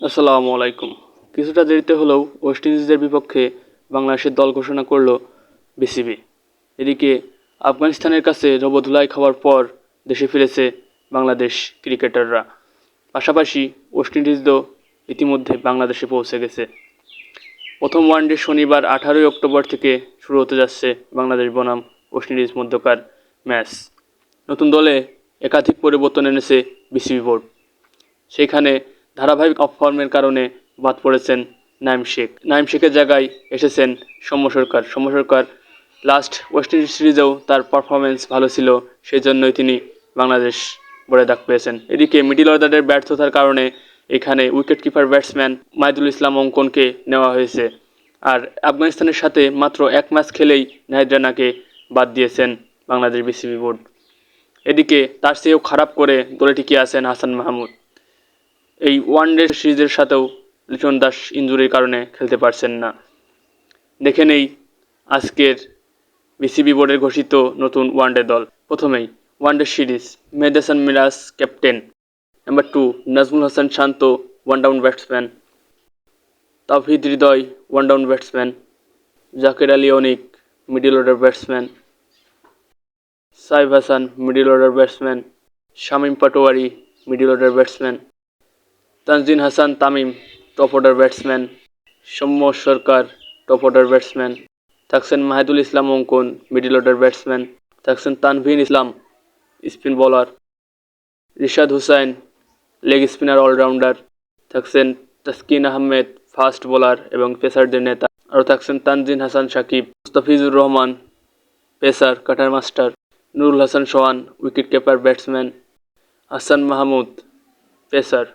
আসসালামু আলাইকুম। কিছুটা দেরিতে হলেও ওয়েস্ট ইন্ডিজের বিপক্ষে বাংলাদেশের দল ঘোষণা করল বিসিবি। এদিকে আফগানিস্তানের কাছে ধুলাই খাওয়ার পর দেশে ফিরেছে বাংলাদেশ ক্রিকেটাররা। পাশাপাশি ওয়েস্ট ইন্ডিজও ইতিমধ্যে বাংলাদেশে পৌঁছে গেছে। প্রথম ওয়ানডে শনিবার 18 অক্টোবর থেকে শুরু হতে যাচ্ছে বাংলাদেশ বনাম ওয়েস্ট ইন্ডিজ মধ্যকার ম্যাচ। নতুন দলে একাধিক পরিবর্তন এনেছে বিসিবি বোর্ড। সেখানে ধারাবাহিক অফ ফর্মের কারণে বাদ পড়েছেন নাইম শেখের জায়গায় এসেছেন সৌম্য সরকার লাস্ট ওয়েস্ট ইন্ডিজ সিরিজেও তার পারফরমেন্স ভালো ছিল, সেই জন্যই তিনি বাংলাদেশ বোর্ডে ডাক পেয়েছেন। এদিকে মিডল অর্ডারের ব্যর্থতার কারণে এখানে উইকেট কিপার ব্যাটসম্যান মাহিদুল ইসলাম অঙ্কনকে নেওয়া হয়েছে। আর আফগানিস্তানের সাথে মাত্র এক ম্যাচ খেলেই নাহিদ রানাকে বাদ দিয়েছেন বাংলাদেশ বিসিবি বোর্ড। এদিকে তার চেয়েও খারাপ করে দলে টিকে আছেন হাসান মাহমুদ। এই ওয়ানডে সিরিজের সাথেও লিটন দাস ইনজুরির কারণে খেলতে পারছেন না। দেখে নেই আজকের বিসিবি বোর্ডের ঘোষিত নতুন ওয়ানডে দল। প্রথমেই one day series, Mehedi Hasan Miraz captain. Number 2 Najmul Hasan Shanto one down batsman. Towhid Hridoy one down batsman. Jaker Ali Anik middle order batsman. Saif Hasan middle order batsman. Shamim Patwari middle order batsman. Tanzid Hasan Tamim top order batsman. Soumya Sarkar top order batsman. থাকছেন Mahidul Islam Ankon middle order batsman. থাকছেন Tanvir Islam spin bowler. Rishad Hossain leg spinner allrounder. থাকছেন Taskin Ahmed fast bowler এবং পেসারদের নেতা। আরও থাকছেন Tanzim Hasan Sakib, Mustafizur Rahman pacer cutter master. Nurul Hasan Sohan wicket keeper batsman. Hasan Mahmud pacer.